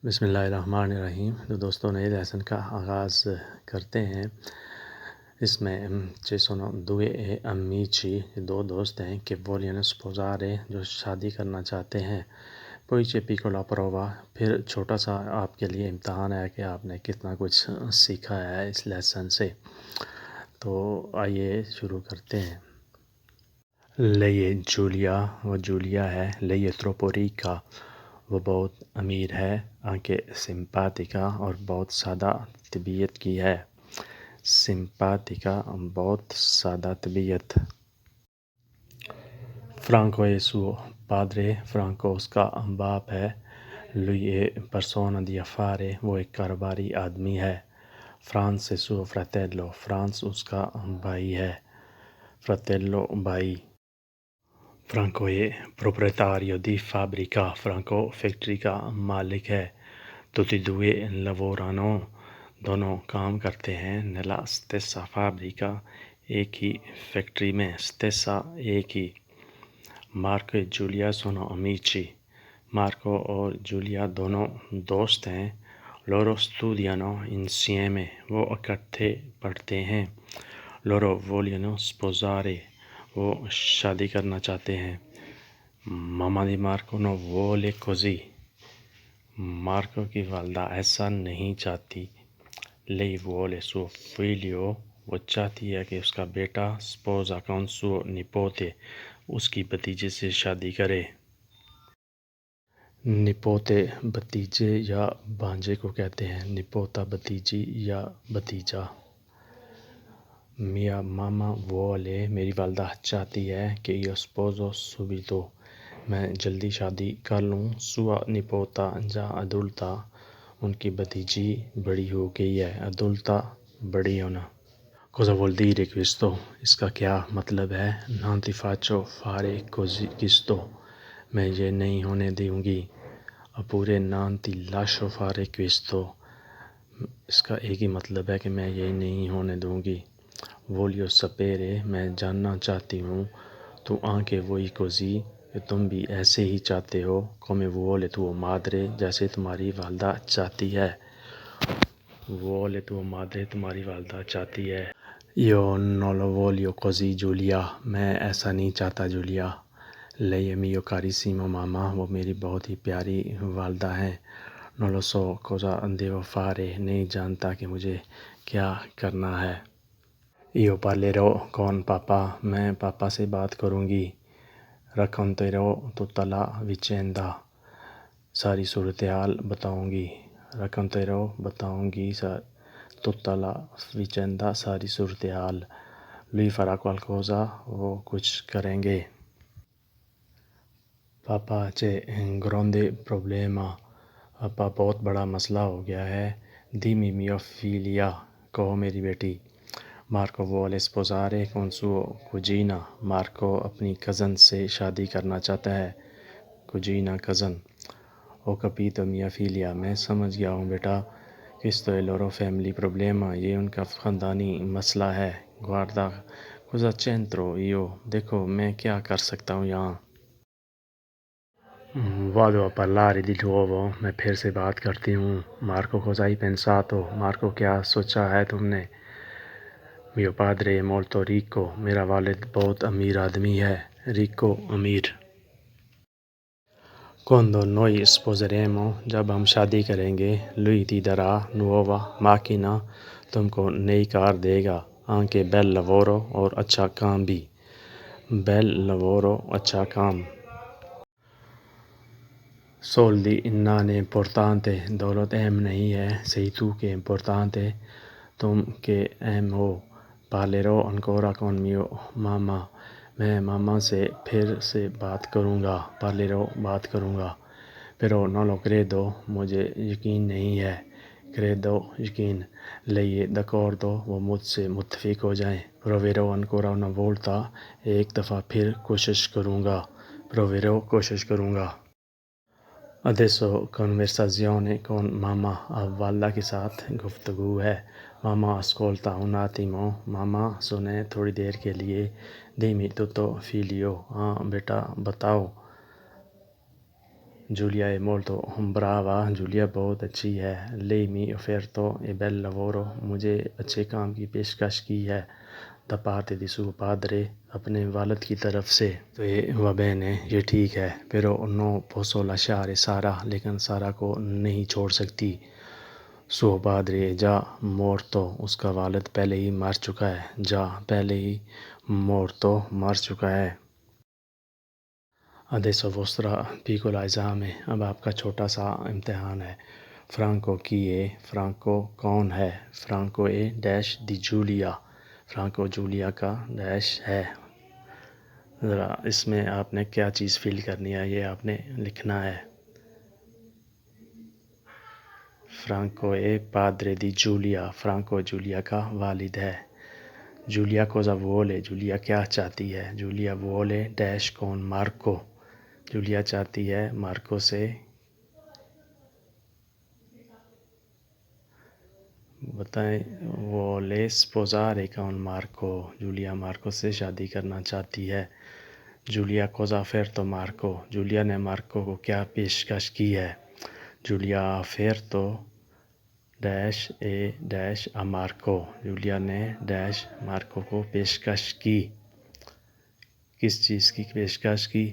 بسم اللہ الرحمن الرحیم۔ تو دوستوں نئے لیسن کا آغاز کرتے ہیں۔ اس میں ci sono due amici، دو دوست ہیں کہ vogliono sposare، جو شادی کرنا چاہتے ہیں۔ poi c'è piccola prova، پھر چھوٹا سا آپ کے لیے امتحان ہے کہ آپ نے کتنا کچھ سیکھا ہے اس لیسن سے۔ تو آئیے شروع کرتے ہیں۔ lei è Giulia، وہ جولیا ہے۔ lei è troppo ricca، وہ بہت امیر ہے۔ anche simpatica، اور بہت سادہ طبیعت کی ہے۔ simpatica، بہت سادہ طبیعت۔ Franco è suo padre، فرانکو اس کا باپ ہے۔ lui è persona di affari، وہ ایک کاروباری آدمی ہے۔ Franz è suo fratello، فرانس اس کا بھائی ہے۔ fratello، بھائی۔ Franco è proprietario di fabbrica، Franco factory کا مالک ہے۔ tutti e due lavorano، دونوں کام کرتے ہیں۔ nella stessa fabbrica، ایک ہی فیکٹری میں۔ stessa، ایک ہی۔ Marco e Giulia sono amici، Marco اور جولیا دونوں دوست ہیں۔ loro studiano insieme، وہ اکٹھے پڑھتے ہیں۔ loro vogliono sposare، وہ شادی کرنا چاہتے ہیں۔ Mamma di Marco non vuole così، Marco کی والدہ ایسا نہیں چاہتی۔ lei vuole suo figlio، وہ چاہتی ہے کہ اس کا بیٹا sposa con suo nipote، اس کی بھتیجے سے شادی کرے۔ nipote بھتیجے یا بھانجے کو کہتے ہیں۔ nipota بھتیجی یا بھتیجا۔ mia mamma vuole، میری والدہ چاہتی ہے کہ io sposo subito، میں جلدی شادی کر لوں۔ sua nipota già adulta، ان کی بھتیجی بڑی ہو گئی ہے۔ adulta، بڑی ہونا۔ cosa vuol dire questo، اس کا کیا مطلب ہے؟ non ti faccio fare questo، میں یہ نہیں ہونے دوں گی۔ oppure non ti lascio fare questo، اس کا ایک ہی مطلب ہے کہ میں یہ نہیں ہونے دوں گی۔ voglio sapere، میں جاننا چاہتی ہوں۔ tu anche vuoi così، کہ تم بھی ایسے ہی چاہتے ہو۔ come vuole tua madre، جیسے تمہاری والدہ چاہتی ہے۔ vuole tua madre، تمہاری والدہ چاہتی ہے۔ io non lo voglio così Giulia، میں ایسا نہیں چاہتا Julia. lei è mio carissimo mamma، وہ میری بہت ہی پیاری والدہ ہیں۔ non lo so cosa devo fare، نہیں جانتا کہ مجھے کیا کرنا ہے۔ io parlerò con papà، میں پاپا سے بات کروں گی۔ racconterò tutta la vicenda، ساری صورتحال بتاؤں گی۔ racconterò، بتاؤں گی۔ tutta la vicenda، ساری صورتحال۔ lui farà qualcosa، وہ کچھ کریں گے۔ پاپا c'è un grande problema، پاپا بہت بڑا مسئلہ ہو گیا ہے۔ dimmi mia figlia، کہو میری بیٹی۔ Marco vuole sposare con sua cugina، Marco اپنی کزن سے شادی کرنا چاہتا ہے۔ cugina، cousin. ho capito mia figlia، میں سمجھ گیا ہوں بیٹا۔ questo è il loro family problema، یہ ان کا خاندانی مسئلہ ہے۔ guarda cosa c'entro io، دیکھو میں کیا کر سکتا ہوں یہاں۔ vado a parlare di nuovo، میں پھر سے بات کرتی ہوں۔ Marco cosa hai pensato، Marco کیا سوچا ہے تم نے؟ mio padre è molto ricco، میرا والد بہت امیر آدمی ہے۔ ricco، امیر۔ quando noi sposeremo، جب ہم شادی کریں گے۔ lui ti darà nuova macchina، تم کو نئی کار دے گا۔ anche bel lavoro، اور اچھا کام بھی۔ bel lavoro، اچھا کام۔ soldi non è importante، دولت اہم نہیں ہے۔ sei tu che è importante، تم کہ اہم ہو۔ parlerò ancora con mia mamma، میں ماما سے پھر سے بات کروں گا۔ parlerò، بات کروں گا۔ però non lo credo، مجھے یقین نہیں ہے۔ credo، یقین۔ lei è d'accordo، وہ مجھ سے متفق ہو جائیں۔ proverò ancora una volta، ایک دفعہ پھر کوشش کروں گا۔ proverò، کوشش کروں گا۔ adesso conversazione con mamma، اب والدہ کے ساتھ گفتگو ہے۔ mamma ascolta un attimo، ماما سنیں تھوڑی دیر کے لیے۔ dimmi tutto figlio، ہاں بیٹا بتاؤ۔ جولیا è molto brava, جولیا بہت اچھی ہے. lei mi offerto e bel lavoro, مجھے اچھے کام کی پیشکش کی ہے da parte di suo padre, اپنے والد کی طرف سے. تو یہ va bene, یہ ٹھیک ہے. però non posso lasciare Sara, لیکن سارا کو نہیں چھوڑ سکتی. suo padre è già morto, اس کا والد پہلے ہی مر چکا ہے. già پہلے ہی morto مر چکا ہے. adesso vostra piccola esame, اب آپ کا چھوٹا سا امتحان ہے. فرانکو کی ہے, فرانکو کون ہے. فرانکو ہے ڈیش دی جولیا, فرانکو جولیا کا ڈیش ہے. ذرا اس میں آپ نے کیا چیز فیل کرنی ہے یہ آپ نے لکھنا ہے. فرانکو ہے پادرے دی جولیا, فرانکو جولیا کا والد ہے. جولیا cosa vuole, جولیا کیا چاہتی ہے. جولیا vuole ڈیش کون مارکو, جولیا چاہتی ہے مارکو سے. بتائیں. vuole sposare con Marco, Julia Marco سے شادی کرنا چاہتی ہے. Julia cosa ha offerto Marco, Julia نے مارکو کو کیا پیشکش کی ہے. Julia ha offerto dash A dash a Marco, Julia نے ڈیش مارکو کو پیشکش کی. کس چیز کی پیشکش کی.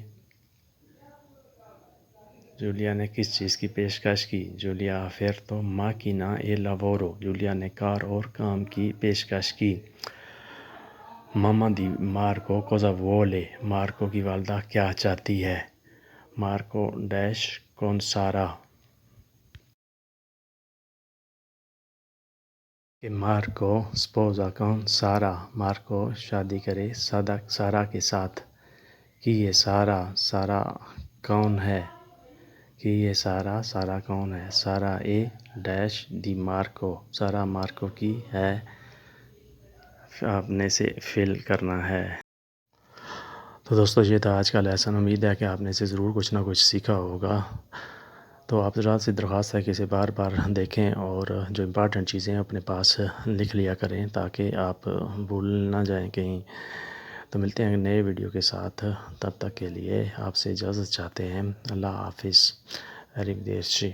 جولیا نے کس چیز کی پیشکش کی. Julia ha offerto macchina e lavoro, Julia نے کار اور کام کی پیشکش کی. ماما دی مارکو cosa vuole, مارکو کی والدہ کیا چاہتی ہے. مارکو ڈیش کون سارا, کہ مارکو sposa con سارا, مارکو شادی کرے سارا کے ساتھ. کہ یہ سارا, سارا کون ہے. کہ یہ سارا, سارا کون ہے. سارا اے ڈیش دی مارکو, سارا مارکو کی ہے. آپ نے سے فل کرنا ہے. تو دوستو یہ تھا آج کا لیسن. امید ہے کہ آپ نے اسے ضرور کچھ نہ کچھ سیکھا ہوگا. تو آپ حضرات سے درخواست ہے کہ اسے بار بار دیکھیں اور جو امپارٹنٹ چیزیں اپنے پاس لکھ لیا کریں تاکہ آپ بھول نہ جائیں کہیں. تو ملتے ہیں نئے ویڈیو کے ساتھ, تب تک کے لیے آپ سے اجازت چاہتے ہیں. اللہ حافظ. arrivederci.